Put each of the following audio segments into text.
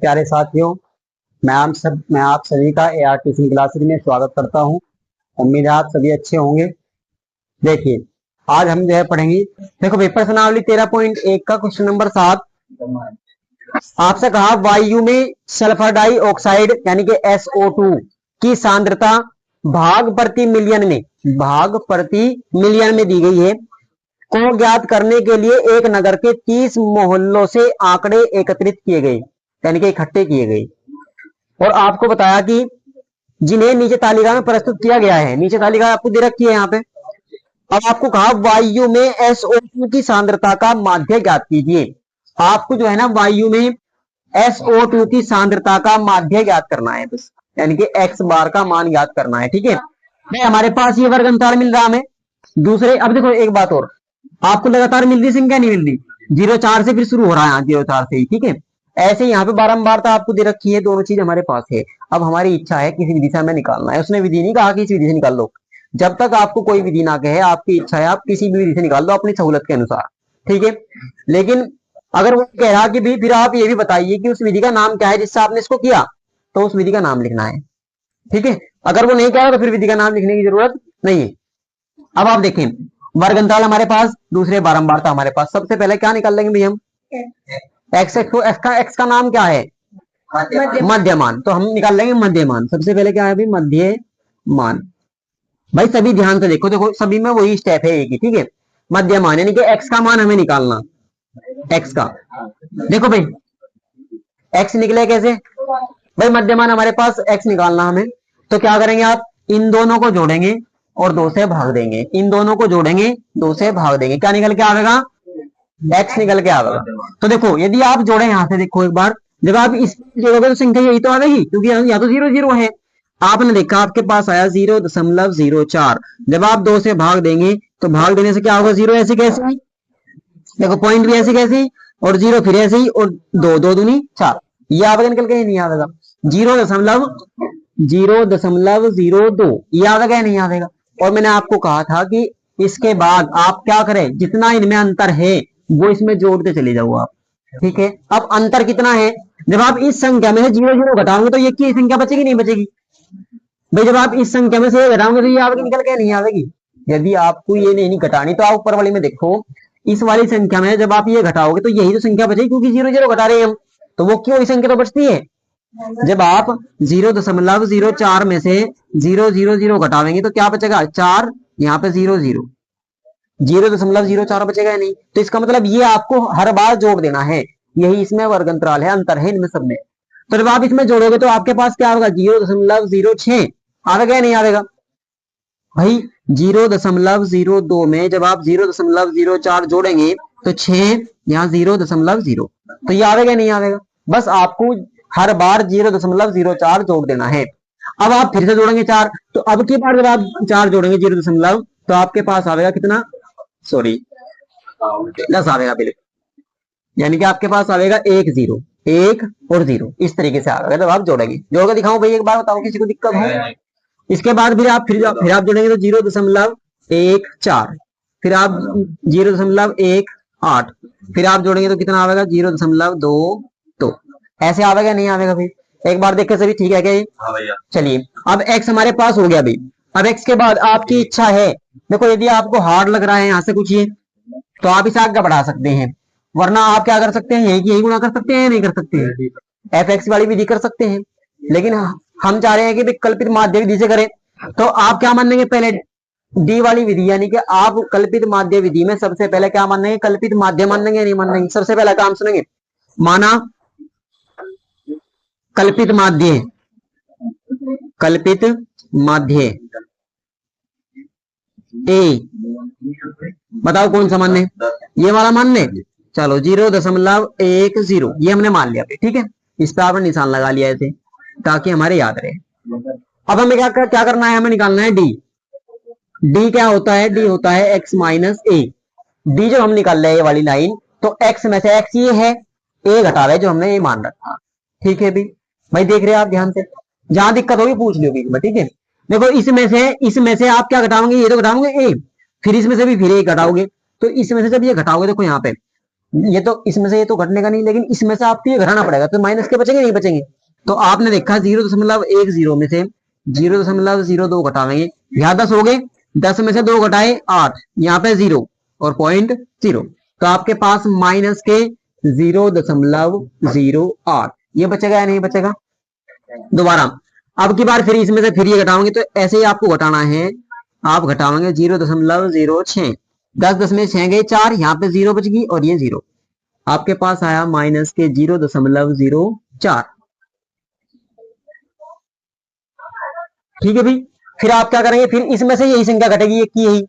प्यारे साथियों, मैं आप सभी का एआर ट्यूशन क्लासेस में स्वागत करता हूं। उम्मीद है आप सभी अच्छे होंगे। देखिए, आज हम जो है पढ़ेंगे। देखो, पेपर प्रश्नावली 13.1 का क्वेश्चन नंबर 7 आपसे कहा वायु में सल्फर डाइऑक्साइड यानी कि SO2 की सांद्रता भाग प्रति मिलियन में दी गई है को ज्ञात करने के लिए एक नगर के 30 मोहल्लों से आंकड़े एकत्रित किए गए यानी कि इकट्ठे किए गए और आपको बताया कि जिन्हें नीचे तालिका में प्रस्तुत किया गया है। नीचे तालिका आपको दे रखी है यहाँ पे। अब आपको कहा वायु में SO2 की सांद्रता का माध्य ज्ञात कीजिए। आपको जो है ना वायु में SO2 की सांद्रता का माध्य ज्ञात करना है, बस यानी कि x बार का मान ज्ञात करना है। ठीक है, नहीं हमारे पास ये वर्ग अंतराल मिल रहा हमें दूसरे। अब देखो एक बात और, आपको लगातार मिल रही संख्या नहीं मिल रही, 0,4 से फिर शुरू हो रहा है यहाँ 0,4 से ही। ठीक है, ऐसे यहाँ पे बारंबारता आपको दे रखी है, दोनों चीज हमारे पास है। अब हमारी इच्छा है किसी विधि से हमें निकालना है। उसने विधि नहीं कहा कि इस विधि से निकाल लो, जब तक आपको कोई विधि ना कहे आपकी इच्छा है आप किसी भी विधि से निकाल दो अपनी सहूलत के अनुसार। ठीक है, लेकिन अगर वो कह रहा कि भी फिर आप ये भी बताइए कि उस विधि का नाम क्या है जिससे आपने इसको किया, तो उस विधि का नाम लिखना है। ठीक है, अगर वो नहीं कह रहा तो फिर विधि का नाम लिखने की जरूरत नहीं है। अब आप देखें, वर्ग अंतराल हमारे पास, दूसरे बारंबारता हमारे पास। सबसे पहले क्या निकाल लेंगे भाई हम, एक्स का नाम क्या है, मध्यमान। तो हम निकाल लेंगे मध्यमान। सबसे पहले क्या है भाई, मध्यमान। भाई सभी ध्यान से देखो, देखो सभी में वही स्टेप है एक ही। ठीक है, मध्यमान यानी कि एक्स का मान हमें निकालना, एक्स का। देखो भाई एक्स निकले कैसे भाई, मध्यमान हमारे पास एक्स निकालना हमें, तो क्या करेंगे आप, इन दोनों को जोड़ेंगे और 2 से भाग देंगे। इन दोनों को जोड़ेंगे 2 से भाग देंगे, क्या निकल के आएगा, एक्स निकल के आएगा। तो देखो यदि आप जोड़े यहां से, देखो एक बार, जब आप इस जोड़ोगे तो संख्या यही तो आएगी, क्योंकि यहाँ तो 0 0 है। आपने देखा आपके पास आया 0.04। जब आप 2 से भाग देंगे तो भाग देने से क्या होगा, 0 ऐसे कैसे, देखो पॉइंट भी ऐसे कैसे, और 0 फिर ऐसे ही, और 2 2 दूनी 4, ये आवेगा निकल के नहीं आवेगा। 0.02 ये आवेगा या नहीं आवेगा। और मैंने आपको कहा था कि इसके बाद आप क्या करें, जितना इनमें अंतर है वो इसमें जोड़ते चले जाओ आप। ठीक है, अब अंतर कितना है, जब आप इस संख्या में से 0 0 घटाओगे तो ये की संख्या बचेगी नहीं बचेगी भाई। जब आप इस संख्या में से घटाओगे तो ये आवेगी निकल के नहीं आवेगी। यदि आपको ये नहीं घटानी तो आप ऊपर वाली में देखो, इस वाली संख्या में जब आप ये घटाओगे तो यही तो संख्या बचेगी, क्योंकि 0 0 घटा रहे हैं हम, तो वो क्यों संख्या तो बचती है। जब आप 0.04 में से 0 0 0 घटावेंगे तो क्या बचेगा, 4, यहाँ पे 0 0, 0.04 बचेगा या नहीं। तो इसका मतलब ये आपको हर बार जोड़ देना है, यही इसमें वर्ग अंतराल है, अंतर है इनमें सब में। तो जब आप इसमें जोड़ोगे तो आपके पास क्या होगा, 0.06 आवेगा या नहीं आवेगा भाई। 0.02 में जब आप 0.04 जोड़ेंगे तो 6, यहाँ 0.0, तो ये आवेगा नहीं आवेगा। बस आपको हर बार 0.04 जोड़ देना है। अब आप फिर से जोड़ेंगे 4, तो अब की बार जब आप 4 जोड़ेंगे 0, तो आपके पास आवेगा कितना, सॉरी 10 आवेगा बिल्कुल, यानी कि आपके पास आवेगा 1 0, 1 और 0, इस तरीके से आवेगा जब आप जोड़ेंगे। जोड़ के दिखाऊं भाई एक बार, बताओ किसी को दिक्कत हो। इसके बाद फिर आप जोड़ेंगे तो 0.14, फिर आप 0.18, फिर आप जोड़ेंगे तो कितना आवेगा, 0.2, तो ऐसे आवेगा नहीं आवेगा भाई। एक बार देख के सभी ठीक है क्या ये, हाँ भैया। चलिए अब x हमारे पास हो गया भाई। अब x के बाद आपकी इच्छा है, देखो यदि आपको हार्ड लग रहा है यहाँ से कुछ ये, तो आप इसे आगे बढ़ा सकते हैं, वरना आप क्या कर सकते हैं, यही गुणा कर सकते हैं, नहीं कर सकते हैं, fx वाली विधि कर सकते हैं। लेकिन हम चाह रहे हैं कि विकल्पित माध्य विधि से करें, तो आप क्या मानेंगे, पहले डी वाली विधि, यानी कि आप कल्पित माध्य विधि में सबसे पहले क्या मानेंगे, कल्पित माध्य मानेंगे नहीं मानेंगे। सबसे पहला काम सुनेंगे, माना कल्पित माध्य, कल्पित माध्य ए, बताओ कौन सा मान्य, ये वाला मान्य। चलो 0.10 ये हमने मान लिया। ठीक है, इस पे आपने निशान लगा लिया ऐसे ताकि हमारे याद रहे। अब हमें क्या करना है, हमें निकालना है डी। डी क्या होता है, डी होता है x माइनस ए। डी जो हम निकाल रहे हैं ये वाली लाइन, तो x में से x ये है, ए घटा रहे जो हमने ये मान रखा। ठीक है भाई देख रहे हैं आप ध्यान से, जहां दिक्कत होगी पूछ लो। ठीक है, देखो इसमें से आप क्या घटाओगे, ये तो घटाओगे ए, फिर इसमें से भी फिर ए घटाओगे, तो इसमें से जब ये घटाओगे, देखो यहाँ पे ये तो इसमें से ये तो घटने का नहीं, लेकिन इसमें से आपको ये घटाना पड़ेगा, तो माइनस के बचेंगे नहीं बचेंगे। तो आपने देखा 0.10 में से 0.02 घटावेंगे, यहाँ 10 हो गए, 10 में से 2 घटाए 8, यहाँ पे 0 और 0.0, तो आपके पास माइनस के 0.08 ये बचेगा या नहीं बचेगा। दोबारा अब की बार फिर इसमें से फिर ये घटाओगे, तो ऐसे ही आपको घटाना है, आप घटाओगे 0.06, 10 में 6 गए 4, यहाँ पे 0 बच गई और ये 0, आपके पास आया माइनस के 0.04। ठीक है भाई, फिर आप क्या करेंगे, फिर इसमें से यही संख्या घटेगी, एक की यही,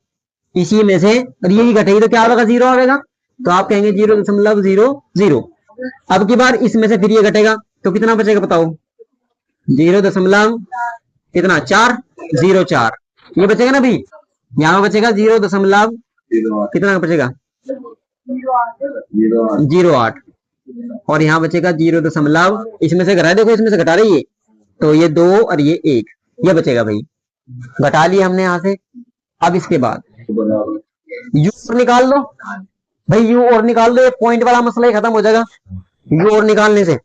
इसी में से और यही घटेगी, तो क्या होगा 0 आएगा, तो आप कहेंगे 0.00। अब की बार इसमें से फिर ये घटेगा, तो कितना बचेगा बताओ, 0. कितना 404, ये बचेगा ना भाई, यहाँ बचेगा 0. कितना बचेगा 0.08, और यहाँ बचेगा 0. इसमें से घटा, देखो इसमें से घटा रही है, तो ये 2 और ये 1, ये बचेगा भाई, घटा लिया हमने यहाँ से। अब इसके बाद यू और निकाल लो भाई, यू और निकाल दो, ये पॉइंट वाला मसला ही खत्म हो जाएगा यू और निकालने से,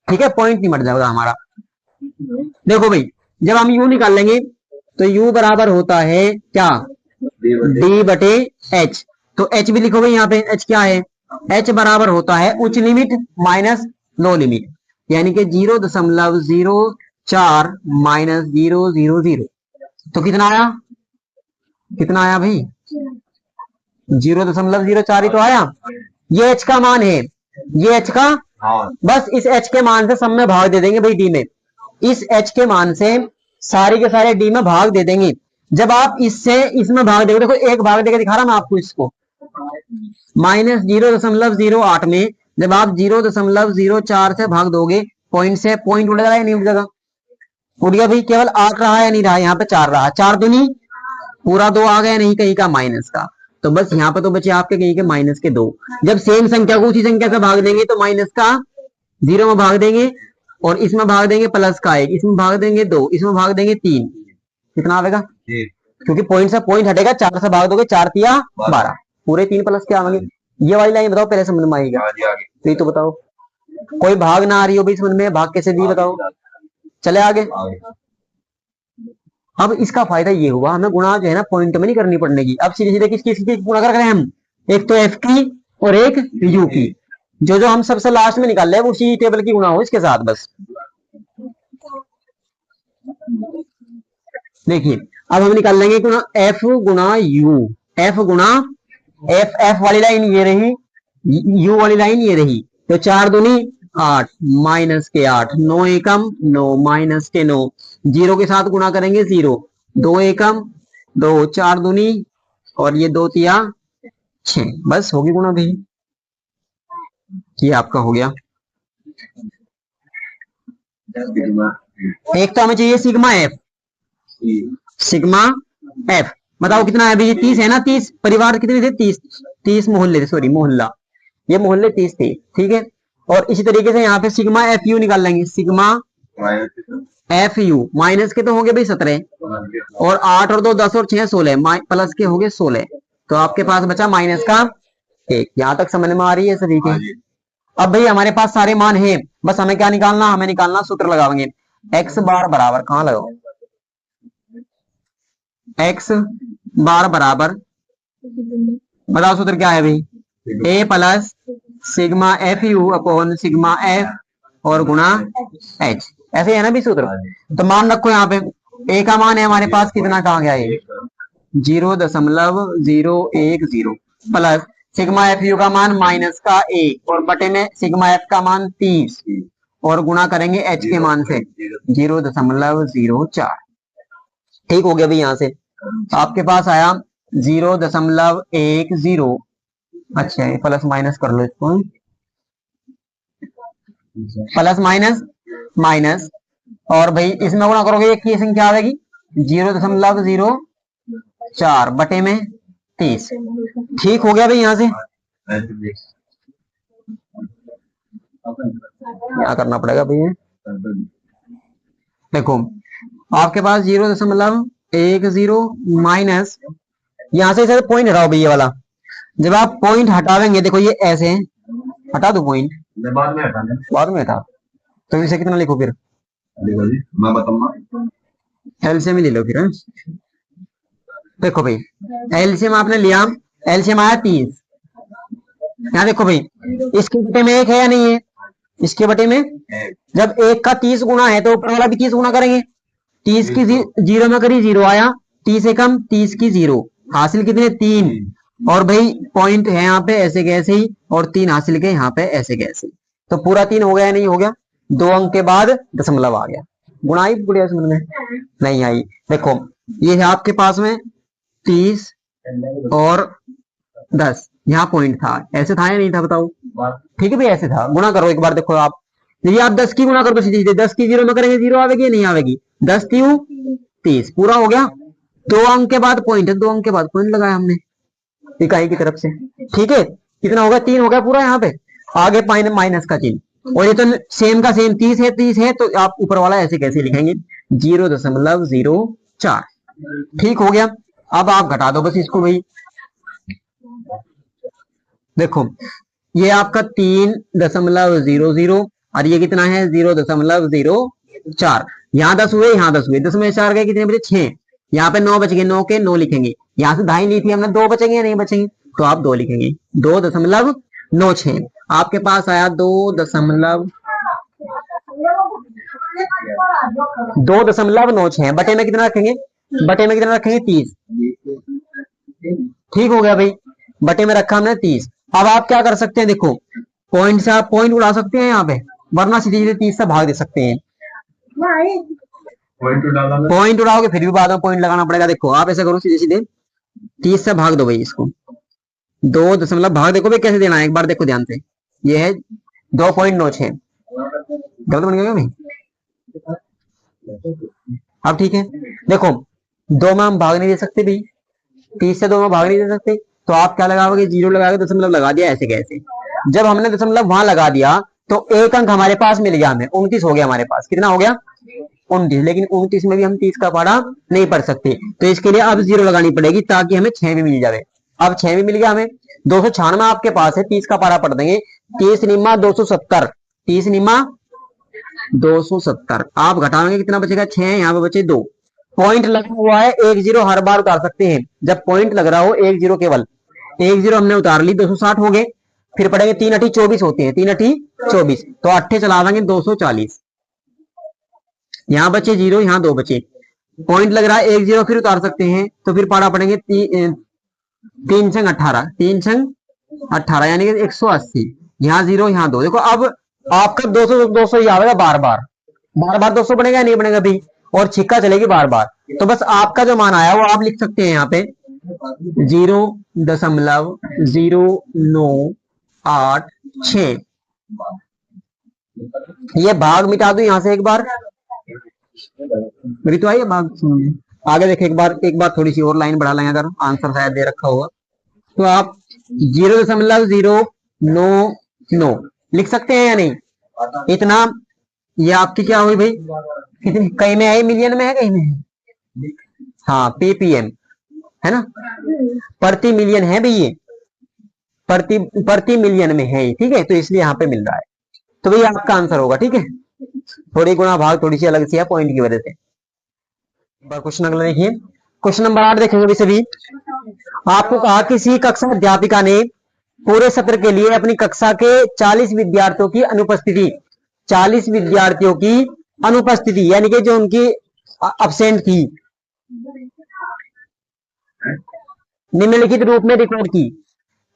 ठीक है, पॉइंट नहीं मट जाएगा हमारा। देखो भाई, जब हम यू निकाल लेंगे तो यू बराबर होता है क्या, डी बटे एच, तो एच भी लिखो भाई यहाँ पे, एच क्या है, एच बराबर होता है उच्च लिमिट माइनस लो लिमिट, यानी कि 0.04 माइनस 0.00, तो कितना आया, कितना आया भाई 0.04 ही तो आया। ये एच का मान है, ये एच का, बस इस एच के मान से सब में भाग दे देंगे भाई डी में, इस एच के मान से सारे के सारे डी में भाग दे देंगे। जब आप इससे इसमें भाग देंगे, देखो एक भाग देकर दिखा रहा मैं आपको इसको, माइनस 0.08 में जब आप 0.04 से भाग दोगे पॉइंट से, पॉइंट उड़ जाएगा या नहीं उड़ जाएगा, उड़ गया भाई, केवल 8 रहा या नहीं रहा, यहाँ पे 4 रहा, 4 तो नहीं पूरा 2 आ गया, नहीं कहीं का माइनस का, तो बस यहाँ पे तो बचे आपके कहीं के माइनस के 2। जब सेम संख्या को उसी संख्या से भाग देंगे तो माइनस का 0 में भाग देंगे, और इसमें भाग देंगे प्लस का 1, इसमें भाग देंगे 2, इसमें भाग देंगे 3, कितना आएगा, क्योंकि पॉइंट से पॉइंट हटेगा, 4 से भाग दोगे 4 तिया 12, पूरे 3 प्लस क्या आएंगे। ये वाली लाइन बताओ पहले समझ में आएगा, तो ये तो बताओ, कोई भाग ना आ रही हो भी समझ में, भाग कैसे दी बताओ, चले आगे। अब इसका फायदा ये हुआ, हमें गुणा जो है ना पॉइंट में नहीं करनी पड़ेगी, अब सीधे सीधे किसकी गुणा कर रहे हैं हम, एक तो एफ की और एक यू की, जो जो हम सबसे लास्ट में निकाल रहे हैं उसी टेबल की गुणा हो इसके साथ बस। देखिए अब हम निकाल लेंगे गुणा एफ गुणा यू, एफ गुणा एफ, एफ वाली लाइन ये रही, यू वाली लाइन ये रही, तो 4 दूनी 8 माइनस के 8, 9 एकम 9 माइनस के 9, 0 के साथ गुणा करेंगे 0, 2 एकम 2, 4 दूनी और ये 2 तिया 6, बस होगी गुणा भी, ये आपका हो गया। एक तो हमें चाहिए सिग्मा एफ, सिग्मा एफ बताओ कितना है अभी, 30 है ना, 30 परिवार कितने थे, 30 मोहल्ले थे, सॉरी मोहल्ला, ये मोहल्ले 30 थे, ठीक है। और इसी तरीके से यहाँ पे सिग्मा एफ यू निकाल लेंगे, सिग्मा एफ यू माइनस के तो होंगे भाई 17, और 8 और 2 10 और 6 16, प्लस के होंगे 16, तो आपके पास बचा माइनस का 1। यहाँ तक समझ में आ रही है सभी के। अब भाई हमारे पास सारे मान हैं, बस हमें क्या निकालना, हमें निकालना सूत्र लगाएंगे, एक्स बार बराबर, कहाँ लगाओ, एक्स बार बराबर, बताओ सूत्र क्या है भाई, A plus sigma F U upon sigma F और गुणा एच, ऐसे है ना भी सूत्र। तो मान रखो यहाँ पे ए का मान है हमारे पास कितना, कहाँ गया ये 0.010 प्लस सिग्मा एफ यू का मान माइनस का 1 और बटे में सिग्मा एफ का मान 30 और गुणा करेंगे एच के मान से 0.04, ठीक हो गया भाई। यहाँ से आपके पास आया 0.10, अच्छा ये प्लस माइनस कर लो इसको, प्लस माइनस माइनस, और भाई इसमें गुणा करोगे एक की संख्या आ जाएगी 0.04 बटे में 30, ठीक हो गया भाई। यहाँ से क्या करना पड़ेगा भैया, देखो आपके पास 0.10 माइनस, यहाँ से पॉइंट हटाओ भैया वाला, जब आप पॉइंट हटावेंगे देखो ये ऐसे हटा दो पॉइंट, बाद में हटाना, बाद में हटा। तो इसे कितना लिखो फिर, मैं बताऊंगा, एलसीएम ही ले लो फिर। देखो भाई एलसीएम आपने लिया, एलसीएम आया 30। यहाँ देखो भाई इसके बटे में एक है या नहीं है, इसके बटे में जब एक का 30 गुना है तो ऊपर वाला भी 30 गुना करेंगे। 30 की जीरो में करी, जीरो आया, 30 से कम 30 की जीरो, हासिल कितने 3। और भाई पॉइंट है यहाँ पे ऐसे कैसे ही, और 3 हासिल के यहाँ पे ऐसे कैसे, तो पूरा 3 हो गया या नहीं हो गया। 2 अंक के बाद दशमलव आ गया, गुणाई गुड़िया समझ में नहीं आई। देखो ये है आपके पास में 30 और 10, यहाँ पॉइंट था, ऐसे था या नहीं था बताओ, ठीक है भाई ऐसे था। गुणा करो एक बार, देखो आप यदि आप 10 की गुणा कर दो सीधे, 10 की जीरो में करेंगे जीरो आवेगी नहीं आवेगी, 10 तीन 30 पूरा हो गया। 2 अंक के बाद पॉइंट है, 2 अंक के बाद पॉइंट लगाया हमने इकाई की तरफ से, ठीक है। कितना हो गया 3 हो गया पूरा, यहाँ पे आगे माइनस का चिन्ह। और ये तो सेम का सेम 30 है, 30 है तो आप ऊपर वाला ऐसे कैसे लिखेंगे 0.04, ठीक हो गया। अब आप घटा दो बस इसको भाई, देखो ये आपका 3.00 और ये कितना है 0.04। यहाँ 10 हुए, यहाँ 10 हुए, 10 में 4 गए कितने बचे 6, यहाँ पे 9 बच गए, 9 के 9 लिखेंगे। यहाँ से ढाई ली थी हमने, 2 बचेंगे या नहीं बचेंगे, तो आप 2 लिखेंगे, 2.96 आपके पास आया, 2.96 बटे में कितना रखेंगे, बटे में कितना रखेंगे 30, ठीक हो गया भाई, बटे में रखा हमने 30। अब आप क्या कर सकते हैं, देखो पॉइंट से आप पॉइंट उड़ा सकते हैं यहाँ पे, वरना सीधे सीधे 30 से भाग दे सकते हैं। पॉइंट उड़ाओगे फिर भी बाद में पॉइंट लगाना पड़ेगा। देखो आप ऐसा करो सीधे सीधे 30 से भाग दो भाई इसको, 2 दशमलव भाग, देखो भाई कैसे देना है एक बार देखो ध्यान से, ये है 2.96, गलत बन गया भाई। अब ठीक है, देखो 2 में हम भाग नहीं दे सकते भाई, 30 से 2 में भाग नहीं दे सकते, तो आप क्या लगाओगे, जीरो लगाओगे, दशमलव लगा दिया ऐसे कैसे। जब हमने दशमलव वहां लगा दिया तो एक अंक हमारे पास मिल गया, हमें 29 हो गया, हमारे पास कितना हो गया 29। लेकिन 29 में भी हम 30 का पारा नहीं पढ़ सकते, तो इसके लिए अब जीरो लगानी पड़ेगी ताकि हमें 6 भी मिल जाए। अब 6 भी मिल गया हमें, 296 आपके पास है, 30 का पारा पढ़ देंगे, 30 निम्मा 270, 30 निम्मा 270, आप घटाएंगे कितना बचेगा 6, यहाँ पे बचे 2। पॉइंट लगा हुआ है, एक जीरो हर बार उतार सकते हैं, जब पॉइंट लग रहा हो एक जीरो, केवल एक जीरो हमने उतार ली, 260 हो गए, फिर पड़ेंगे 3 अठी 24 होते हैं, 3 अठी 24, तो अट्ठे चला देंगे 240, यहाँ बचे जीरो, यहाँ 2 बचे, पॉइंट लग रहा है एक जीरो, फिर उतार सकते हैं, तो फिर पारा पड़ेंगे 3 संग 18, 3 संग 18 यानी कि 180, यहाँ 0 यहाँ 2। देखो अब आपका 200 200 ही आएगा, बार बार 200 बनेगा नहीं बनेगा भी, और छिक्का चलेगी बार बार। तो बस आपका जो मान आया वो आप लिख सकते हैं यहाँ पे 0.0986, ये भाग मिटा दो यहाँ से एक बार, मेरी तो आई भाग। आगे देखे एक बार थोड़ी सी और लाइन बढ़ा लेंगे, अगर आंसर शायद दे रखा होगा तो आप 0.099 लिख सकते हैं या नहीं, इतना। ये आपकी क्या हुई भाई, कितनी कहीं में है, मिलियन में है कहीं में है, हाँ पीपीएम है ना, प्रति मिलियन है भाई, ये प्रति मिलियन में है, ठीक है, तो इसलिए यहाँ पे मिल रहा है, तो भाई आपका आंसर होगा, ठीक है। थोड़ी गुणा भाग थोड़ी सी अलग सी है पॉइंट की वजह से। क्वेश्चन अगला देखिए, क्वेश्चन नंबर 8 देखेंगे अभी सभी। आपको कहा किसी कक्षा अध्यापिका ने पूरे सत्र के लिए अपनी कक्षा के 40 विद्यार्थियों की अनुपस्थिति, 40 विद्यार्थियों की अनुपस्थिति यानी कि जो उनकी अब्सेंट थी, निम्नलिखित रूप में रिकॉर्ड की।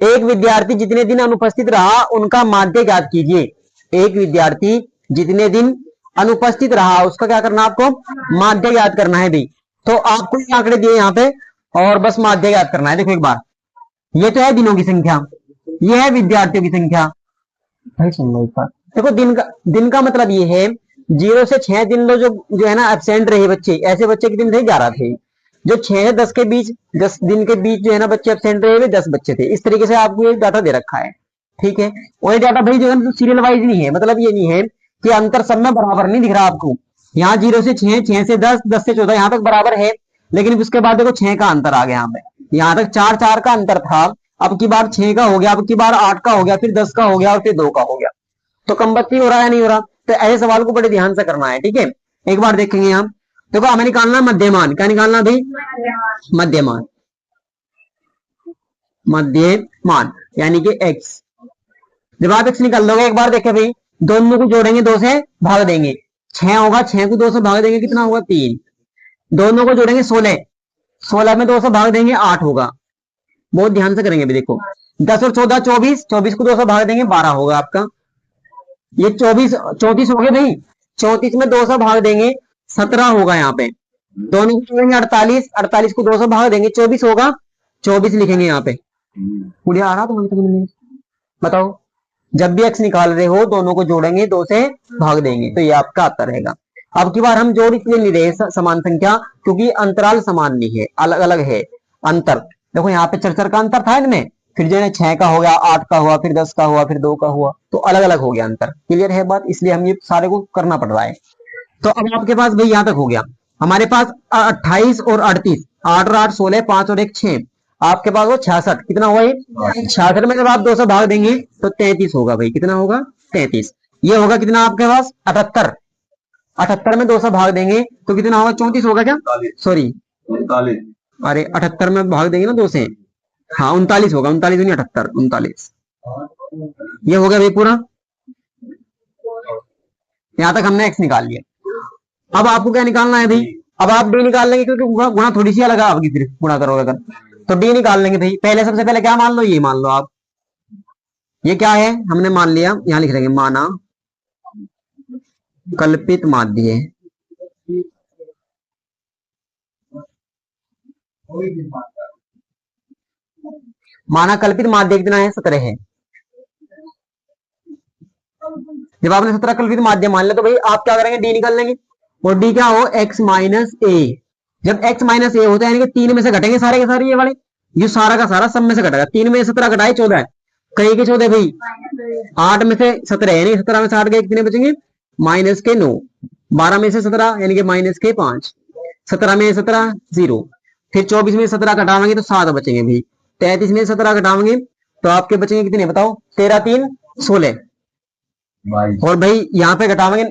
एक विद्यार्थी जितने दिन अनुपस्थित रहा उनका माध्य ज्ञात कीजिए। एक विद्यार्थी जितने दिन अनुपस्थित रहा उसका क्या करना, आपको माध्य ज्ञात करना है भाई। तो आपको ये आंकड़े दिए यहाँ पे और बस माध्य ज्ञात करना है। देखो एक बार, ये तो है दिनों की संख्या, ये है विद्यार्थियों की संख्या भाई, सुन लो एक बार। देखो दिन का मतलब ये है 0 से 6 दिन लो, जो है ना एब्सेंट रहे बच्चे, ऐसे बच्चे कितने थे 11 थे। जो 6 से 10 के बीच, 10 दिन के बीच जो है ना बच्चे एब्सेंट रहे हुए 10 बच्चे थे। इस तरीके से आपको एक डाटा दे रखा है, ठीक है। और ये डाटा भाई जो है सीरियल वाइज नहीं है, मतलब ये नहीं है कि अंतर सब में बराबर नहीं दिख रहा आपको। यहाँ 0 से 6, 6 से 10, 10 से 14 यहाँ तक बराबर है, लेकिन उसके बाद देखो 6 का अंतर आ गया यहाँ पे, यहाँ तक 4 4 का अंतर था, अब की बार 6 का हो गया, अब की बार 8 का हो गया, फिर 10 का हो गया और फिर 2 का हो गया। तो कम बत्ती हो रहा है नहीं हो रहा? तो ऐसे सवाल को बड़े ध्यान से करना है, ठीक है। एक बार देखेंगे हम। देखो हमें निकालना मध्यमान, क्या निकालना भाई? मध्यमान, मध्यमान यानी कि x। जब आप x निकाल लोगे, एक बार देखे भाई, दोनों को जोड़ेंगे, 2 से भाग देंगे, 6 होगा, 6 को 2 से भाग देंगे, कितना होगा? 3। दोनों को जोड़ेंगे 16, 16 में 2 से भाग देंगे 8 होगा। बहुत ध्यान से करेंगे भी, देखो 10 और 14 24, 24 को 2 से भाग देंगे 12 होगा आपका। ये 24 34 हो गए भाई, 34 में 2 से भाग देंगे 17 होगा यहाँ पे। दोनों को जोड़ेंगे 48, 48 को 2 से भाग देंगे 24 होगा, 24 लिखेंगे यहाँ पे। पूरी आ रहा तो बताओ, जब भी x निकाल रहे हो दोनों को जोड़ेंगे 2 से भाग देंगे, तो ये आपका आता रहेगा। अब की बार हम जोड़ इसलिए नहीं रहे समान संख्या, क्योंकि अंतराल समान नहीं है, अलग अलग है अंतर। देखो यहाँ पे 4 का अंतर था इनमें, फिर जो है 6 का हो गया, 8 का हुआ, फिर 10 का हुआ, फिर 2 का हुआ, तो अलग अलग हो गया अंतर। क्लियर है बात? इसलिए हम ये सारे को करना पड़ रहा है। तो अब आपके पास भाई यहाँ तक हो गया। हमारे पास 28 और 38, 8 और 8 16, 5 और 1 6, आपके पास वो 66, कितना हुआ? ये 66 में जब आप 2 से भाग देंगे तो 33 होगा भाई। कितना होगा? 33। ये होगा कितना आपके पास? 78। 78 में 2 से भाग देंगे तो कितना होगा? 34 होगा क्या? सॉरी 39। अरे 78 में भाग देंगे ना 2 से, हाँ 39 होगा, 39 नहीं 78, 39। ये हो गया भाई पूरा। यहां तक हमने x निकाल लिया। अब आपको क्या निकालना है भाई? अब आप d निकाल लेंगे, क्योंकि गुणा थोड़ी सी अलग है आपकी, सिर्फ गुणा करोगे अगर तो d निकाल लेंगे भाई। पहले सबसे पहले क्या मान लो? ये मान लो आप, ये क्या है हमने मान लिया, यहां लिख लेंगे माना कल्पित माध्य। माना कल्पित माध्य कितना है? 17 है। जब आपने 17 कल्पित माध्य मान लिया तो भाई आप क्या करेंगे? डी निकाल लेंगे, और डी क्या हो? x माइनस ए। जब x माइनस ए होता है यानी कि 3 में से घटेंगे सारे के सारे, ये वाले ये सारा का सारा सब में से घटेगा। 3 में 17 घटाए 14 है, कहीं के 14 भाई, 8 में से 17 यानी 17 में से 8 गए, कितने बचेंगे? माइनस के 9। 12 में से 17 यानी कि माइनस के 5। 17 में 17 0, फिर 24 में 17 घटाएंगे तो 7 बचेंगे भाई। 33 में 17 घटाएंगे तो आपके बचेंगे कितने बताओ? 13 3 16। और भाई यहाँ पे घटाएंगे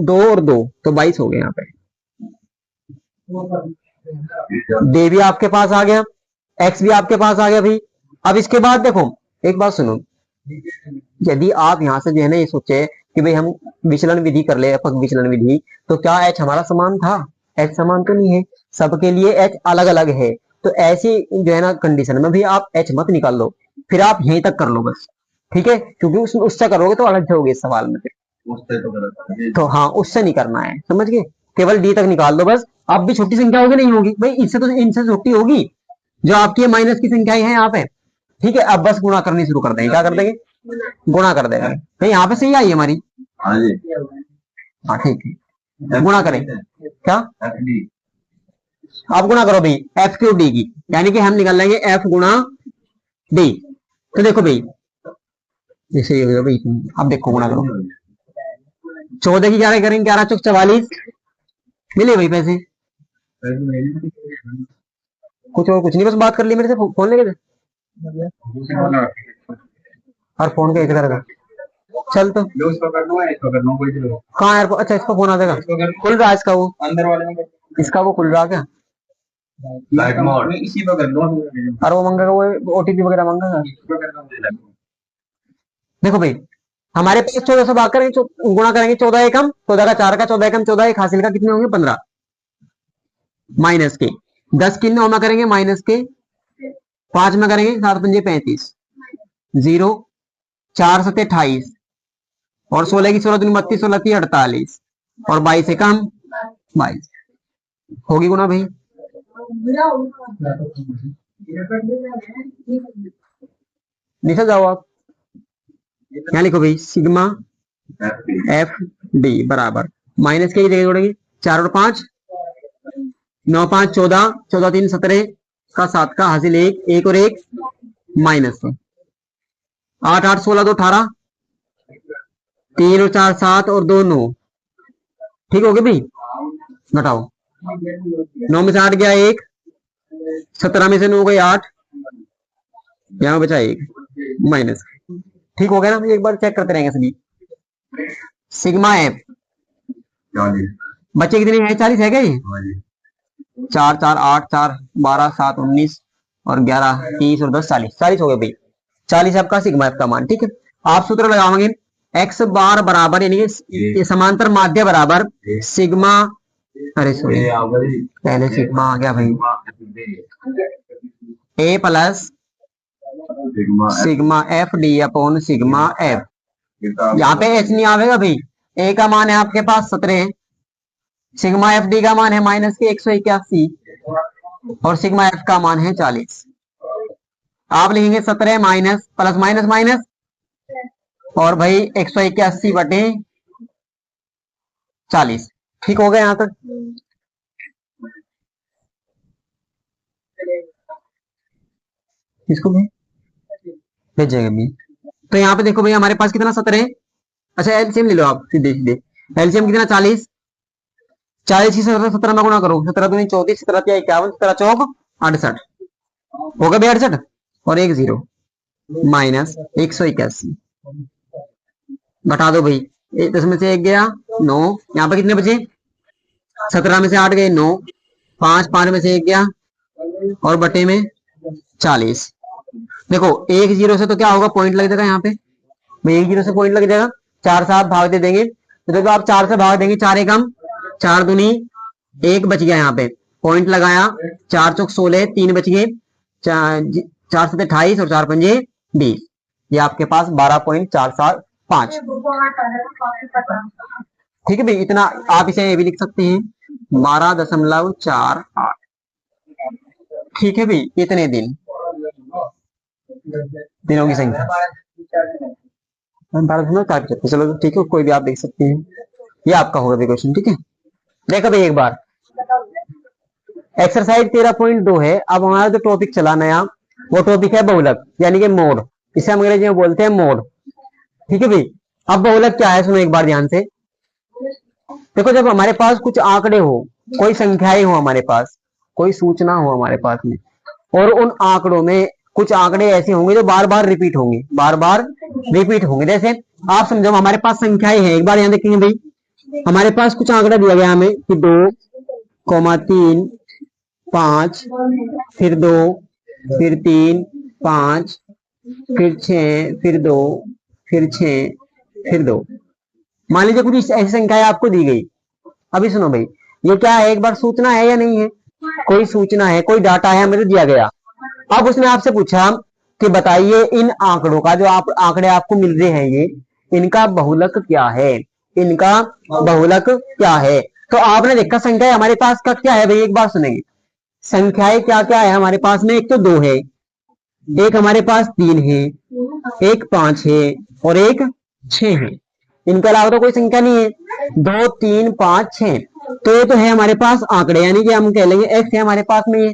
2 और 2 तो 22 हो गए। यहाँ पे डे भी आपके पास आ गया, एक्स भी आपके पास आ गया भाई। अब इसके बाद देखो एक बात सुनो, यदि आप यहाँ से जो है ना ये सोचे कि भाई हम विचलन विधि कर ले, अपक विचलन विधि, तो क्या एच हमारा समान था? एच समान तो नहीं है, सबके लिए एच अलग अलग है। तो ऐसी जो है ना कंडीशन में भी आप एच मत निकाल लो, फिर आप यहीं तक कर लो बस, ठीक है। क्योंकि उससे करोगे तो अलग होगे इस सवाल में फिर। उससे तो गलत है। तो हाँ, उससे नहीं करना है, समझ गए? केवल डी तक निकाल दो बस। अब भी छोटी संख्या होगी नहीं होगी भाई, इससे तो इनसे छोटी होगी जो आपकी माइनस की संख्याएं हैं यहाँ पे, ठीक है। अब बस गुणा करनी शुरू कर देंगे, क्या कर देंगे? गुणा कर देंगे भाई। यहाँ पे सही आई हमारी, हाँ जी, हाँ ठीक है, गुणा करें क्या? FD। आप गुणा करो भाई एफ क्यू डी की, यानी कि हम निकाल लेंगे एफ गुणा डी। तो देखो भाई जैसे ये होगा भाई, अब देखो गुणा करो, 14 की 11 करेंगे, 11 चौक 44 मिले भाई पैसे। कुछ और कुछ नहीं, बस बात कर ली मेरे से, फोन लेके दे और फोन के एक तरह का चल। तो कहाँ यार? अच्छा इसका फोन आ जाएगा, खुल रहा है इसका, वो अंदर वाले में इसका वो खुल रहा क्या? इसी पर कर लो। और वो मंगेगा, वो ओटीपी वगैरह मंगेगा। देखो भाई हमारे पास 14 से भाग करेंगे, गुणा करेंगे 14 एकम 14 का 4 का 14 एकम 14 एक हासिल का कितने होंगे? 15 माइनस के 10 की 9 में करेंगे माइनस के 5 में करेंगे 7 पंजे 35 0 4 7 28 और 16 की 16 दूनी 32 16 की 48 और 22 एकम 22 होगी गुना भाई। नीचे जाओ आप, यहाँ लिखो भाई सिग्मा एफ डी बराबर माइनस के जगह जोड़ेंगे 4 और 5 9 5 14 14 3 17 का 7 का हासिल 1 1 और 1 माइनस 8 8 16 2 18 3 और 4 7 और 2 9 ठीक हो गया भाई। घटाओ 9 में से 8 गया 1, 17 में से 9 गए 8, यहाँ बचा 1 माइनस। ठीक हो गया ना, एक बार चेक करते रहेंगे सभी। Sigma F 40। बच्चे कितने हैं, 40 है क्या ये? हाँ जी। 4 4 8 4 12 7 19 और 11 30 और 10 40 40 हो गए भाई। 40 आपका सिग्मा एफ का मान। ठीक है, आप सूत्र लगाओगे एक्स बार बराबर यानी कि समांतर माध्य बराबर सिग्मा, अरे सॉरी पहले सिग्मा आ गया भाई, A plus sigma F D upon sigma F. यहाँ पे एच नहीं आवेगा भाई, ए का मान है आपके पास 17, सिग्मा एफ डी का मान है माइनस के 181 और सिग्मा एफ का मान है 40। आप लिखेंगे 17 माइनस प्लस माइनस माइनस और भाई 181 बटे 40। ठीक हो गया यहाँ तक। इसको भी भेजेगा भी। तो यहाँ पे देखो भाई हमारे पास कितना 17, अच्छा एलसीएम ले लो आप सीधे सीधे। एलसीएम कितना 40, 40 की 17 में गुणा करो, 17 दूनी 34, 17 तिया 51, 17 चौक 68 होगा भाई 68 और 1 0 माइनस 181 घटा दो भाई, 10 में से 1 गया 9, यहाँ पे कितने बचे 17 में से 8 गए 9, 5 में से 1 गया और बटे में 40। देखो 1 0 से तो क्या होगा, पॉइंट लग जाएगा यहाँ पे भाई, 1 0 से पॉइंट लग जाएगा, 4 से आप भाग दे देंगे तो देखो आप 4 से भाग देंगे, 4 एकम 4 दूनी 1 बच गया, यहाँ पे पॉइंट लगाया, 4 चौक 16 3 बच गए, 4 से 28 और 4 पंजे 20, ये आपके पास 12.475। ठीक है भाई, इतना आप इसे ये भी लिख सकते हैं 12.48। ठीक है भाई, इतने दिनों की संख्या 12.475। चलो ठीक है, कोई भी आप देख सकते हैं, ये आपका होगा भाई क्वेश्चन। ठीक है, देखो भाई एक बार एक्सरसाइज 13.2 है। अब हमारा जो टॉपिक चला नया वो टॉपिक है बहुलक यानी कि मोड, इसे हम अंग्रेजी में बोलते हैं मोड। ठीक है भाई, अब बहुलक क्या है सुनो एक बार ध्यान से। देखो जब हमारे पास कुछ आंकड़े हो, कोई संख्याएं हो हमारे पास, कोई सूचना हो हमारे पास में, और उन आंकड़ों में कुछ आंकड़े ऐसे होंगे जो बार बार रिपीट होंगे, बार बार रिपीट होंगे। जैसे आप समझो हमारे पास संख्याएं हैं, एक बार यहाँ देखेंगे भाई, हमारे पास कुछ आंकड़ा दिया गया हमें कि 2, 3, 5, फिर 2, फिर 3, 5, फिर 6, फिर 2, फिर 6, फिर 2। मान लीजिए कुछ ऐसी संख्याएं आपको दी गई। अभी सुनो भाई, ये क्या है, एक बार सूचना है या नहीं है, कोई सूचना है, कोई डाटा है हमें दिया गया। अब उसने आपसे पूछा कि बताइए इन आंकड़ों का, जो आप आंकड़े आपको मिल रहे हैं ये, इनका बहुलक क्या है, इनका बहुलक क्या है। तो आपने देखा संख्या हमारे पास का क्या है भाई, एक बार सुनेंगे संख्याएं क्या क्या है हमारे पास में। एक तो 2 है, एक हमारे पास 3 है, एक 5 है और एक 6 है। इनके अलावा तो कोई संख्या नहीं है। 2 3 5 6 तो ये तो है हमारे पास आंकड़े, यानी कि हम कह लेंगे एक्स है हमारे पास में, ये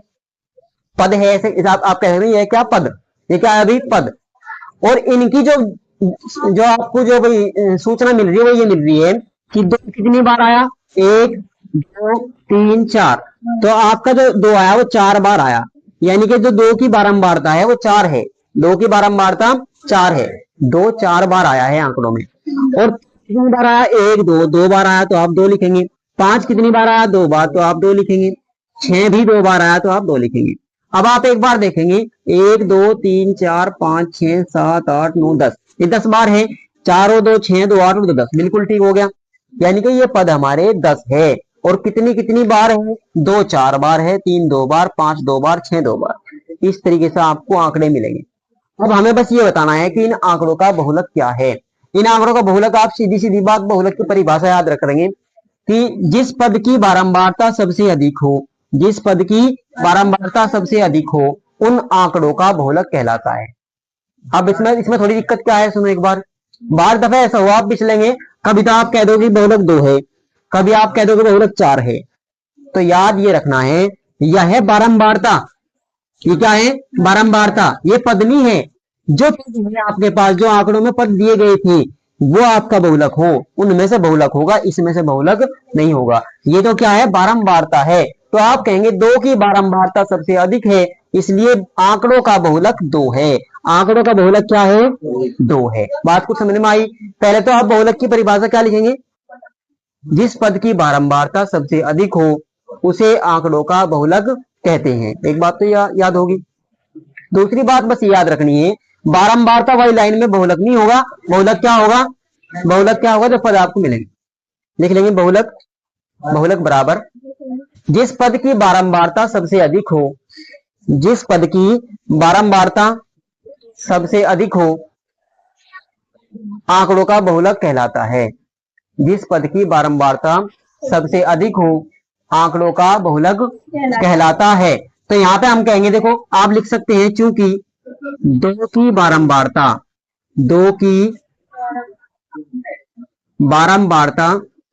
पद है ऐसे आप कह रहे हैं, ये क्या पद, ये क्या है अभी पद। और इनकी जो आपको जो भाई सूचना मिल रही है वो ये मिल रही है कि 2 कितनी बार आया, 1 2 3 4, तो आपका जो 2 आया वो 4 बार आया, यानी कि जो 2 की बारंबारता है वो 4 है, 2 की बारंबारता 4 है, 2 4 बार आया है आंकड़ों में। और कितनी बार आया, 1 2 2 बार आया तो आप 2 लिखेंगे, 5 कितनी बार आया 2 बार तो आप 2 लिखेंगे, 6 भी 2 बार आया तो आप 2 लिखेंगे। अब आप एक बार देखेंगे 1 2 3 4 5 6 7 8 9 10, ये 10 बार है, 4 और 2 6 2 8 और 2 10, बिल्कुल ठीक हो गया। यानी कि ये पद हमारे 10 है। और कितनी कितनी बार है, 2 4 बार है, 3 2 बार, 5 2 बार, 6 2 बार। इस तरीके से आपको आंकड़े मिलेंगे। अब हमें बस ये बताना है कि इन आंकड़ों का बहुलक क्या है। इन आंकड़ों का बहुलक आप सीधी सीधी बात बहुलक की परिभाषा याद रख लेंगे कि जिस पद की बारंबारता सबसे अधिक हो, जिस पद की बारंबारता सबसे अधिक हो, उन आंकड़ों का बहुलक कहलाता है। अब इसमें थोड़ी दिक्कत क्या है सुनो एक बार दफा ऐसा हुआ आप पिछलेंगे, कभी तो आप कह दो कि बहुलक 2 है, कभी आप कह दो कि बहुलक 4 है। तो याद ये रखना है, यह है बारंबारता, ये क्या है बारंबारता, ये पद नहीं है। जो पद है आपके पास, जो आंकड़ों में पद दिए गए थे वो आपका बहुलक हो, उनमें से बहुलक होगा, इसमें से बहुलक नहीं होगा। ये तो क्या है बारंबारता है, तो आप कहेंगे 2 की बारंबारता सबसे अधिक है, इसलिए आंकड़ों का बहुलक 2 है। आंकड़ों का बहुलक क्या है? 2 है। बात कुछ समझ में आई? पहले तो आप बहुलक की परिभाषा क्या लिखेंगे? जिस पद की बारंबारता सबसे अधिक हो उसे आंकड़ों का बहुलक कहते हैं। एक बात तो याद होगी। दूसरी बात बस याद रखनी है, बारंबारता वाली लाइन में बहुलक नहीं होगा। बहुलक क्या होगा? बहुलक क्या होगा? जो पद आपको मिलेंगे लिख लेंगे। बहुलक, बहुलक बराबर जिस पद की बारंबारता सबसे अधिक हो, जिस पद की बारंबारता सबसे अधिक हो आंकड़ों का बहुलक कहलाता है। जिस पद की बारंबारता सबसे अधिक हो आंकड़ों का बहुलक कहलाता है। तो यहां पे हम कहेंगे, देखो आप लिख सकते हैं, चूंकि 2 की बारंबारता, 2 की बारंबारता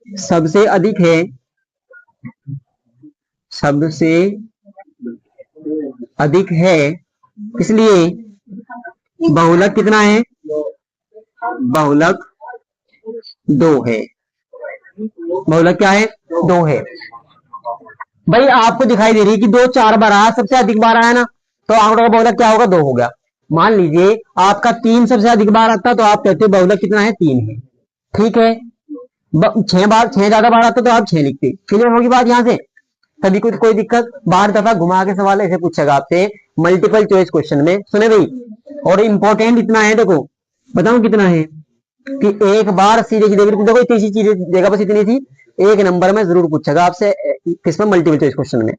सबसे अधिक है, सबसे अधिक है, इसलिए बहुलक कितना है? बहुलक 2 है। बहुलक क्या है? 2 है। भाई आपको दिखाई दे रही है कि 2 4 बार आया, सबसे अधिक बार आया ना, तो आंकड़ों का बहुलक क्या होगा? 2 हो गया। मान लीजिए आपका 3 सबसे अधिक बार आता तो आप कहते बहुलक कितना है? 3 है। ठीक है। 6 ज्यादा बार आता तो आप 6 लिखते। क्लियर होगी बात यहां से? तभी कुछ कोई दिक्कत? बार दफा घुमा के सवाल ऐसे पूछेगा आपसे मल्टीपल चॉइस क्वेश्चन में। सुने भाई, और इंपॉर्टेंट इतना है, देखो बताऊं कितना है कि एक बार सीधे सीधे देखो इतनी सी चीजें देगा, बस इतनी थी। एक नंबर में जरूर पूछेगा आपसे, किसमें? मल्टीपल चॉइस क्वेश्चन में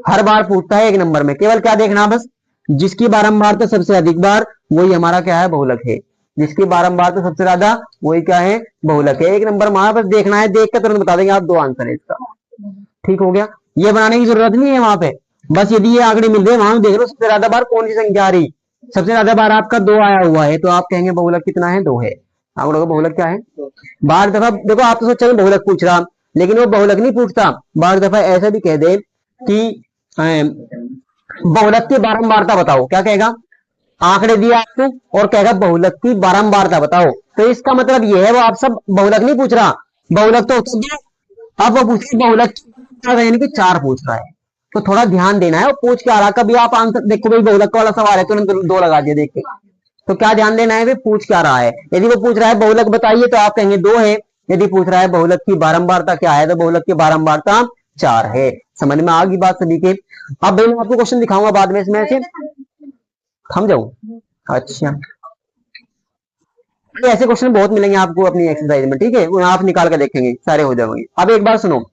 हर बार पूछता है एक नंबर में। केवल क्या देखना, बस जिसकी बारंबारता सबसे अधिक बार, वही हमारा क्या है? बहुलक है। जिसकी बारंबारता सबसे ज्यादा, वही क्या है? बहुलक है। एक नंबर में बस देखना है, देख कर तुरंत बता देंगे आप, 2 आंसर है इसका। ठीक हो गया? ये बनाने की जरूरत नहीं है वहां पे। बस यदि ये आंकड़े मिल रहे वहां देख लो सबसे ज्यादा बार कौन सी संख्या आ रही। सबसे ज्यादा बार आपका 2 आया हुआ है, तो आप कहेंगे बहुलक कितना है? 2 है। आंकड़ों का बहुलक क्या है? बार दफा देखो, आप तो सोचेंगे बहुलक पूछ रहा, लेकिन वो बहुलक नहीं पूछता। बार दफा ऐसा भी कह दे कि बहुलक की बारंबारता बताओ, क्या कहेगा? आंकड़े दिए आपको और कहेगा बहुलक की बारंबारता बताओ, तो इसका मतलब ये है वो आप सब बहुलक नहीं पूछ रहा। बहुलक तो होता है, अब वो पूछ बहुलक यानी कि 4 पूछ रहा है। तो थोड़ा ध्यान देना है, वो पूछ के आ रहा। कभी आप आंसर देखो भाई, बहुलक वाला सवाल है तुरंत 2 लगा दिया देख के, तो क्या ध्यान देना है भाई? पूछ क्या रहा है। यदि वो पूछ रहा है बहुलक बताइए तो आप कहेंगे 2 है। यदि पूछ रहा है बहुलक की बारंबारता क्या है, तो बहुलक की बारंबारता 4 है। समझ में आ गई बात सभी के? अब भाई मैं आपको क्वेश्चन दिखाऊंगा बाद में, इसमें से थम जाऊं? अच्छा, ऐसे क्वेश्चन बहुत मिलेंगे आपको अपनी एक्सरसाइज में, ठीक है? वो आप निकाल कर देखेंगे, सारे हो जाएंगे। अब एक बार सुनो,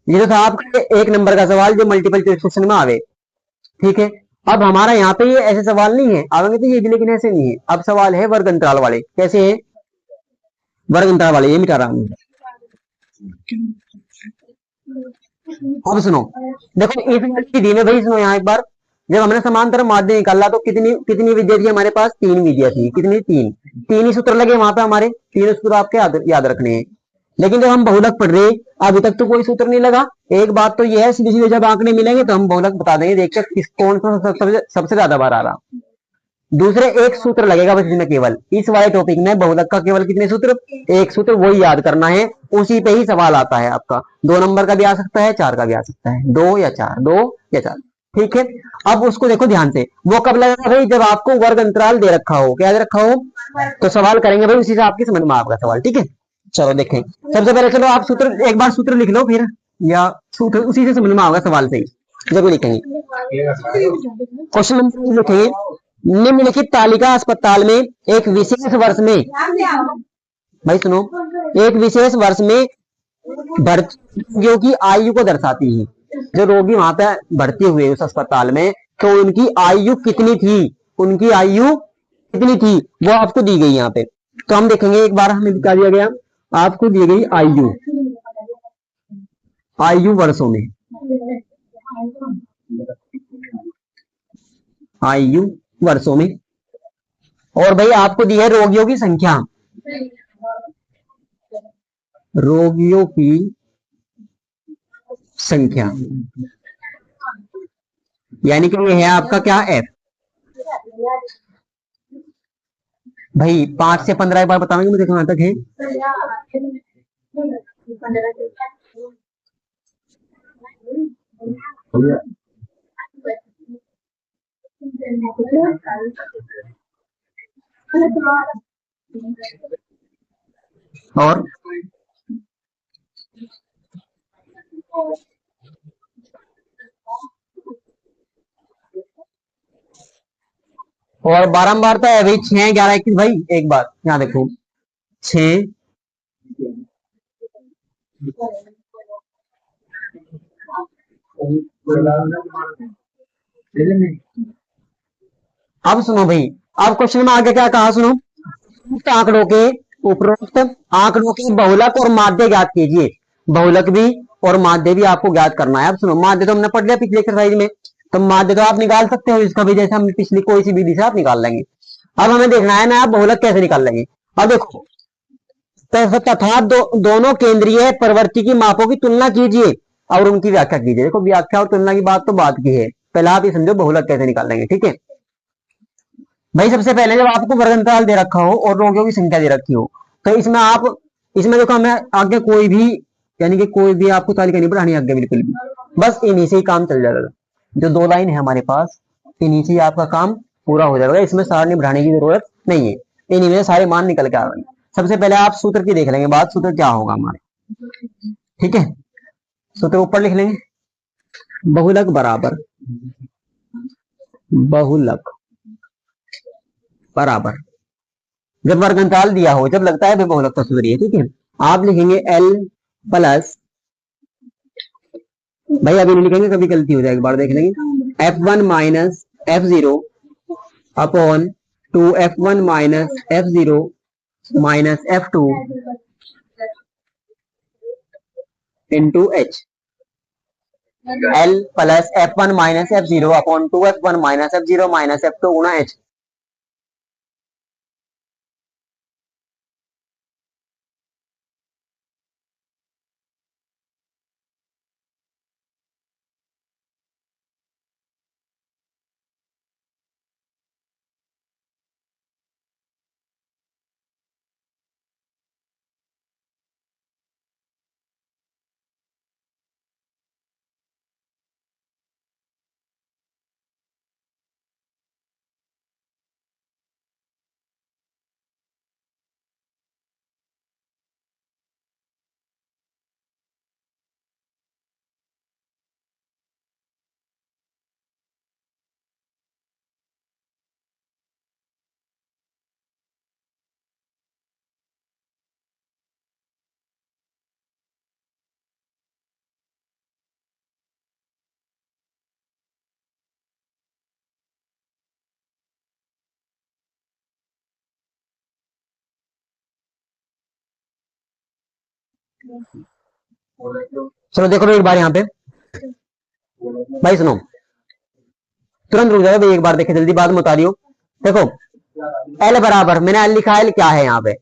ये तो था आपका 1 नंबर का सवाल जो मल्टीपल चॉइस क्वेश्चन में आवे। ठीक है। अब हमारा यहाँ पे ये ऐसे सवाल नहीं है, आवेंगे तो ये भी, लेकिन ऐसे नहीं है। अब सवाल है वर्ग अंतराल वाले। कैसे है वर्ग अंतराल वाले? ये मिटा रहा हूं। अब सुनो, देखो इस विधि में भाई, सुनो यहाँ एक बार, जब हमने समांतर माध्य निकाला तो कितनी कितनी विद्या थी हमारे पास? 3 विद्या थी। कितनी? 3। 3 ही सूत्र लगे वहां पे हमारे, 3 सूत्र आपके याद रखने हैं। लेकिन जब हम बहुलक पढ़ रहे, अभी तक तो कोई सूत्र नहीं लगा। एक बात तो यह है, सीधे सीधे जब आंकड़े मिलेंगे तो हम बहुलक बता देंगे, देख कर किस कौन सा सबसे ज्यादा बार आ रहा। दूसरे एक सूत्र लगेगा बस इसमें, केवल इस वाले टॉपिक में बहुलक का केवल कितने सूत्र? एक सूत्र, वही याद करना है। उसी पे ही सवाल आता है आपका। 2 नंबर का भी आ सकता है, 4 का भी आ सकता है, 2 या 4, 2 या 4। ठीक है। अब उसको देखो ध्यान से, वो कब लगेगा भाई? जब आपको वर्ग अंतराल दे रखा हो। क्या दे रखा हो? तो सवाल करेंगे भाई उसी से, आपकी समझ में आपका सवाल। ठीक है, चलो देखें। सबसे पहले चलो आप सूत्र एक बार सूत्र लिख लो फिर, या सूत्र उसी से समझ में आएगा सवाल से ही जब लिखेंगे। क्वेश्चन नंबर लिखेंगे, निम्नलिखित तालिका अस्पताल में एक विशेष वर्ष में, भाई सुनो, एक विशेष वर्ष में भर्ती रोगियों की आयु को दर्शाती है। जो रोगी वहां पे भर्ती हुए उस अस्पताल में, तो उनकी आयु कितनी थी? उनकी आयु कितनी थी वो आपको दी गई यहाँ पे। तो हम देखेंगे, एक बार हमें दिखा दिया गया, आपको दी गई आयु, आयु वर्षों में, आयु वर्षों में। और भाई आपको दी है रोगियों की संख्या, रोगियों की संख्या, यानी कि ये है आपका क्या? एफ। भाई 5 से 15 एक बार बताएंगे मुझे कहां तक है? और बारंबार तो है भाई 6 11 21 भाई। एक बार यहाँ देखो 6 अब सुनो भाई, अब क्वेश्चन में आगे क्या कहा सुनो, उपरोक्त आंकड़ों की बहुलक और माध्य ज्ञात कीजिए। बहुलक भी और माध्य भी आपको ज्ञात करना है। अब सुनो, माध्य तो हमने पढ़ लिया पिछले एक्सरसाइज में, तो माध्य तो आप निकाल सकते हो इसका भी, जैसे हम पिछली कोई सी विधि से आप निकाल लेंगे। अब हमें देखना है ना आप बहुलक कैसे निकाल लेंगे। अब देखो, तथा दोनों केंद्रीय प्रवृत्ति की मापों की तुलना कीजिए और उनकी व्याख्या कीजिए। देखो, व्याख्या और तुलना की बात तो बात की है, पहले आप ये समझो बहुलक कैसे निकाल लेंगे। ठीक है भाई, सबसे पहले जब आपको वर्ग अंतराल दे रखा हो और रोगियों की संख्या दे रखी हो, तो इसमें देखो हमें आगे कोई भी, यानी कि कोई भी आपको तालिका नहीं बढ़ानी आगे बिल्कुल भी, बस इन्हीं से ही काम चल जाएगा। जो 2 लाइन है हमारे पास, इन्हीं से आपका काम पूरा हो जाएगा। इसमें सारणी बढ़ाने की जरूरत नहीं है, इन्हीं में सारे मान निकल के आ रहे हैं। सबसे पहले आप सूत्र की देख लेंगे बात, सूत्र क्या होगा हमारे। ठीक है, सूत्र ऊपर लिख लेंगे, बहुलक बराबर जब वर्ग अंतराल दिया हो, जब लगता है बहुलक का सूत्र है। ठीक है, आप लिखेंगे L प्लस, भाई अभी नहीं लिखेंगे, कभी गलती हो जाएगी, बार देख लेंगे, F1 minus F0 upon 2 F1 minus F0 minus F2 into H। L plus F1 minus F0 upon 2 F1 minus F0 minus F2 गुणा H। चलो देखो एक बार यहाँ पे, भाई सुनो, तुरंत रुक जाओ भाई, एक बार देखे जल्दी, बात बता रही हो। देखो L बराबर, मैंने L लिखा है, क्या है यहाँ पे,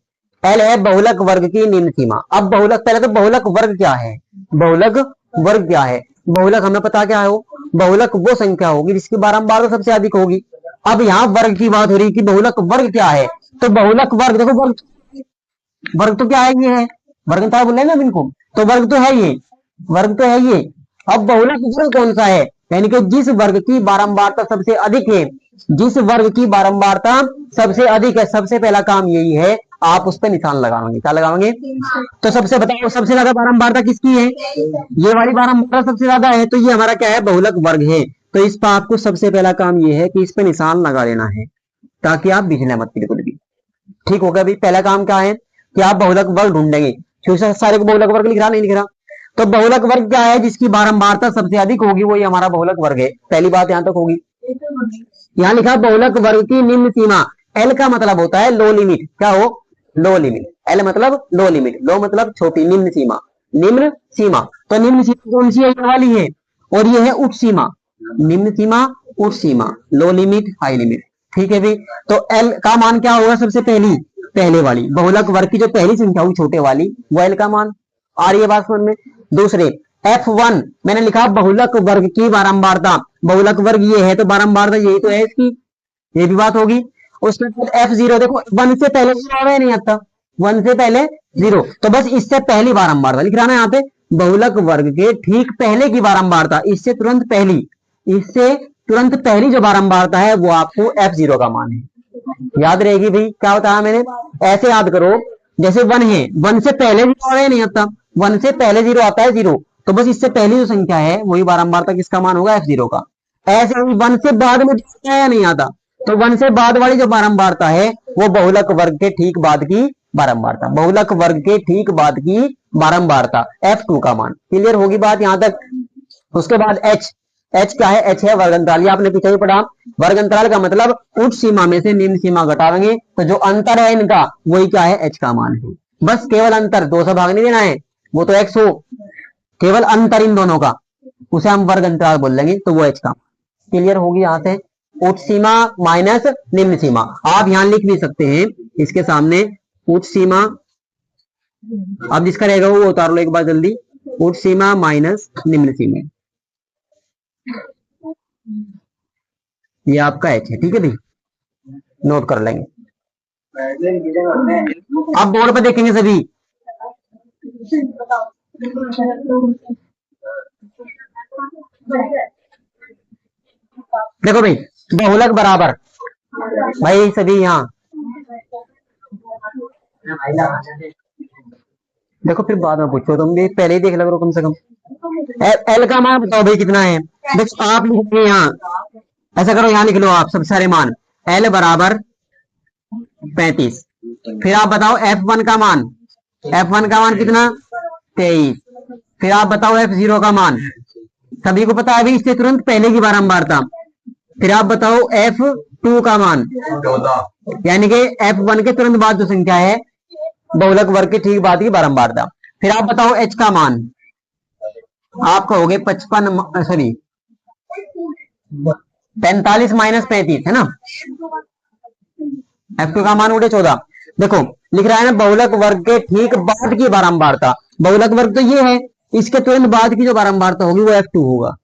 L है बहुलक वर्ग की निम्न सीमा। अब बहुलक, पहले तो बहुलक वर्ग क्या है, बहुलक वर्ग क्या है, बहुलक हमें पता क्या है, बहुलक वो संख्या होगी जिसकी बारंबार सबसे अधिक होगी। अब यहाँ वर्ग की बात हो रही है कि बहुलक वर्ग क्या है, तो बहुलक वर्ग, देखो वर्ग तो क्या है, ये है वर्ग, था बोले ना इनको, तो वर्ग तो है ये, वर्ग तो है ये। अब बहुलक वर्ग कौन सा है, यानी कि जिस वर्ग की बारंबारता सबसे अधिक है, जिस वर्ग की बारंबारता सबसे अधिक है। सबसे पहला काम यही है, आप उस पर निशान लगाओगे, क्या लगाओगे, तो सबसे बताओ सबसे ज्यादा बारंबारता किसकी है, ये वाली बारंबारता सबसे ज्यादा है, तो ये हमारा क्या है, बहुलक वर्ग है। तो इस पर आपको सबसे पहला काम ये है कि इस पर निशान लगा लेना है, ताकि आप बिछले मत बिल्कुल भी। ठीक हो गया भाई, पहला काम क्या है कि आप बहुलक वर्ग ढूंढेंगे, क्योंकि सारे को बहुलक वर्ग लिख रहा नहीं लिख रहा, तो बहुलक वर्ग क्या है, जिसकी बारंबारता सबसे अधिक होगी वही हमारा बहुलक वर्ग है। पहली बात यहां तक होगी। यहाँ लिखा बहुलक वर्ग की निम्न सीमा, एल का मतलब होता है लो लिमिट, क्या हो, लो लिमिट, एल मतलब लो लिमिट, लो मतलब छोटी, निम्न सीमा, निम्न सीमा, तो निम्न सीमा कौन सी है, ये वाली है, और ये है उच्च सीमा, निम्न सीमा उच्च सीमा, लो लिमिट हाई लिमिट। ठीक है भाई, तो एल का मान क्या होगा, सबसे पहले वाली बहुलक वर्ग की जो पहली संख्या होगी छोटे वाली, वो एल का मान, आ रही है बात समझ में। दूसरे F1 मैंने लिखा बहुलक वर्ग की बारंबारता, बहुलक वर्ग ये है तो बारंबारता यही तो है इसकी, ये भी बात होगी। उसके बाद F0, देखो 1 से पहले 0 आ नहीं आता, 1 से पहले 0, तो बस इससे पहली बारंबारता लिख रहा ना यहाँ पे, बहुलक वर्ग के ठीक पहले की बारंबारता, इससे तुरंत पहली, इससे तुरंत पहली जो बारंबारता है वो आपको F0 का मान है। याद रहेगी भाई, क्या बताया मैंने, ऐसे याद करो, जैसे 1 है, 1 से पहले 0 आता है नहीं आता, 1 से पहले 0 आता है 0, तो बस इससे पहली जो संख्या है वही बारंबारता किसका मान होगा, F0 का। ऐसे ही 1 से बाद में आता है या नहीं आता, तो 1 से बाद वाली जो बारंबारता है वो बहुलक वर्ग के ठीक बाद की बारंबारता, बहुलक वर्ग के ठीक बाद की बारंबारता F2 का मान। क्लियर होगी बात यहां तक। उसके बाद H क्या है, H है वर्ग अंतराल, ये आपने पीछे ही पढ़ा। वर्ग अंतराल का मतलब उच्च सीमा में से निम्न सीमा घटाएंगे तो जो अंतर है इनका वही क्या है, H का मान है। बस केवल अंतर, 2 से भाग नहीं देना है, वो तो X हो, केवल अंतर इन दोनों का, उसे हम वर्ग अंतराल बोल लेंगे, तो वो H का। क्लियर होगी यहाँ से। उच्च सीमा माइनस निम्न सीमा, आप यहां लिख भी सकते हैं इसके सामने उच्च सीमा, अब जिसका रहेगा वो उतार लो एक बार जल्दी, उच्च सीमा माइनस निम्न सीमा, ये आपका H है। ठीक है भाई, नोट कर लेंगे। अब बोर्ड पर देखेंगे सभी, देखो भाई, बहुलक बराबर, भाई सभी यहाँ देखो, फिर बाद में पूछो, तुम भी पहले ही देख लो कम से कम। एल का मान बताओ भाई कितना है, देखो आप लिखोगे यहाँ, ऐसा करो यहाँ लिख लो आप सब सारे मान, एल बराबर 35, फिर आप बताओ F1 का मान, F1 का मान कितना 23, फिर आप बताओ F0 का मान, सभी को पता है अभी इससे तुरंत पहले की बारंबारता, फिर आप बताओ F2 का मान, 14, यानी कि F1 के तुरंत बाद जो संख्या है बहुलक वर्ग के ठीक बाद की बारंबारता, फिर आप बताओ H का मान, आप कहोगे 55 सॉरी 45 माइनस 35 है ना, F2 का मान उठे 14। देखो लिख रहा है ना बहुलक वर्ग के ठीक बाद की बारंबारता, बहुलक वर्ग तो ये है, इसके तुरंत बाद की जो बारंबारता होगी वो F2 होगा।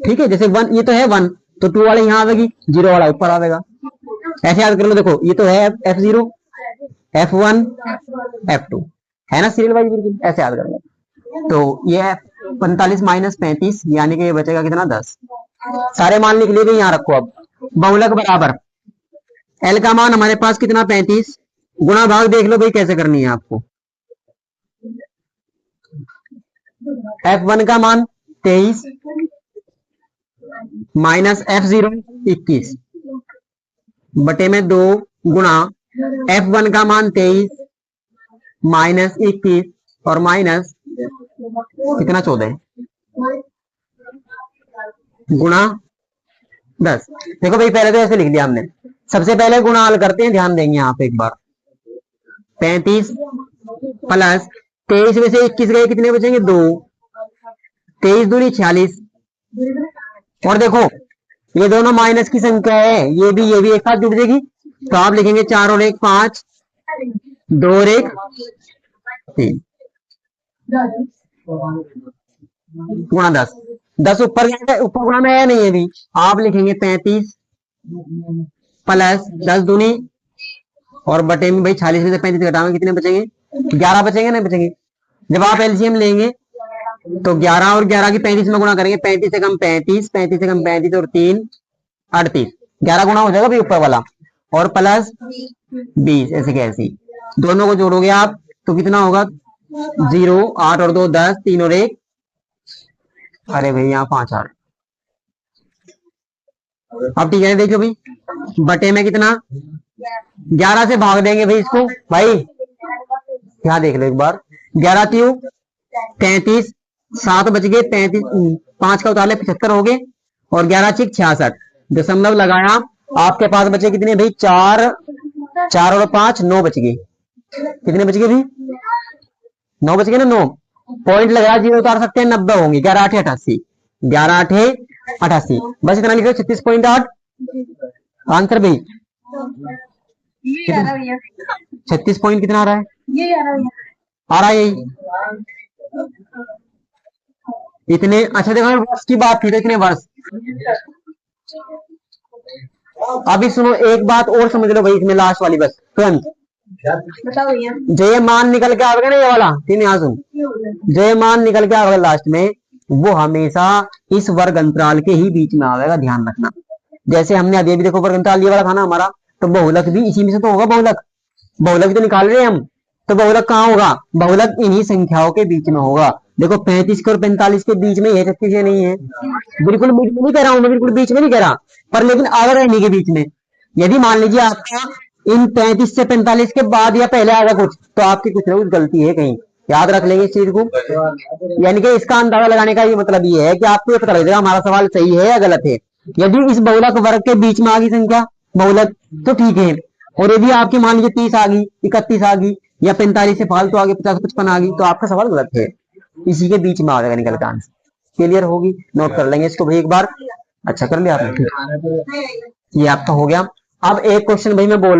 ठीक है, जैसे 1 ये तो है 1, तो 2 वाला यहाँ आवेगी, 0 वाला ऊपर आवेगा, ऐसे याद कर लो। देखो ये तो है F0, F1, F2 है ना, सीरियल वाइज बिल्कुल ऐसे याद कर लो। तो ये 45 माइनस 35 यानी कि ये बचेगा कितना 10, सारे मान लिख लिए यहाँ रखो। अब बहुलक बराबर एल का मान हमारे पास कितना 35, गुणा भाग देख लो भाई कैसे करनी है आपको, F1 का मान 23 माइनस F0 21 बटे में 2 गुणा F1 का मान 23 माइनस 21 और माइनस कितना 14 गुणा 10। देखो भाई पहले तो ऐसे लिख दिया हमने, सबसे पहले गुणा हल करते हैं, ध्यान देंगे यहाँ पे एक बार, 35 प्लस 23 में से 21 गए कितने बचेंगे 2, 23 दूनी 46, और देखो ये दोनों माइनस की संख्या है, ये भी एक साथ जुड़ जाएगी, तो आप लिखेंगे 4 और 1 5, 2 और 1 3 गुणा 10, 10 ऊपर गुणा में है नहीं है भी, आप लिखेंगे 35 प्लस 10 दूनी और बटे में भाई 46 में से 35 घटाएंगे कितने बचेंगे 11 बचेंगे, नहीं बचेंगे। जब आप एलसीएम लेंगे तो 11 और 11 की 35 में गुणा करेंगे, 35 से कम 35, 35 से कम 35 और 3 38, 11 गुणा हो जाएगा भाई ऊपर वाला, और प्लस 20 ऐसे कैसे दोनों को जोड़ोगे आप तो कितना होगा 0, 8 और 2 10, 3 और 1 अरे भाई यहाँ 5 8। अब ठीक है देखो भाई बटे में कितना 11 से भाग देंगे भाई इसको, भाई यहाँ देख लो एक बार, 11 त्यों 33, 7 बच गए 35, 5 का उतार ले 75 हो गए, और 11 छिक 66, दशमलव लगाया, आपके पास बचे कितने भाई 4 और 5 9 बच गए, कितने बच गए भाई 9 बच गए ना, 9 पॉइंट लगाया 0 उतार सकते हैं 90 होंगे, 11 8 88, 11 8 88, बस इतना लिखो 36.8 आंसर भाई 36 पॉइंट कितना आ रहा है, आ रहा है यही इतने। अच्छा देखो वर्ष की बात थी तो इतने वर्ष, अभी सुनो एक बात और समझ लो भाई इसमें लास्ट वाली बस तुरंत, जो ये मान निकल के आएगा ना ये वाला, तीन यहाँ सुन, जो ये मान निकल के आएगा लास्ट में वो हमेशा इस वर्ग अंतराल के ही बीच में आएगा, ध्यान रखना। जैसे हमने अभी अभी देखो वर्ग अंतराल ये वाला था ना हमारा, तो बहुलक भी इसी में से तो होगा। बहुलक बहुलक तो निकाल रहे हैं हम, तो बहुलक कहाँ होगा? बहुलक इन्हीं संख्याओं के बीच में होगा। देखो 35 के और 45 के बीच में ये 36 नहीं है, बिल्कुल बीच में नहीं कह रहा हूं मैं, बिल्कुल बीच में नहीं कह रहा, पर लेकिन अगर है इन्हीं के बीच में। यदि मान लीजिए आपका इन 35 से 45 के बाद या पहले आएगा कुछ, तो आपकी कुछ ना कुछ गलती है कहीं, याद रख लेंगे इस चीज को। यानी कि इसका अंदाजा लगाने का ये मतलब ये है कि आपको ये पता लग जाएगा हमारा सवाल सही है या गलत है। यदि इस बहुलक वर्ग के बीच में आ गई संख्या बहुलक तो ठीक है, और यदि आपकी मान लीजिए 30 आ गई, 31 आ गई, या 45 से फालतू आ गई, 50 55 आ गई, तो आपका सवाल गलत है। इसी के बीच में आ जाएगा निकल का आंसर। क्लियर होगी? नोट कर लेंगे इसको भाई एक बार। अच्छा कर लिया आपने, ठीक। ये आपका हो गया। अब एक क्वेश्चन भाई मैं बोल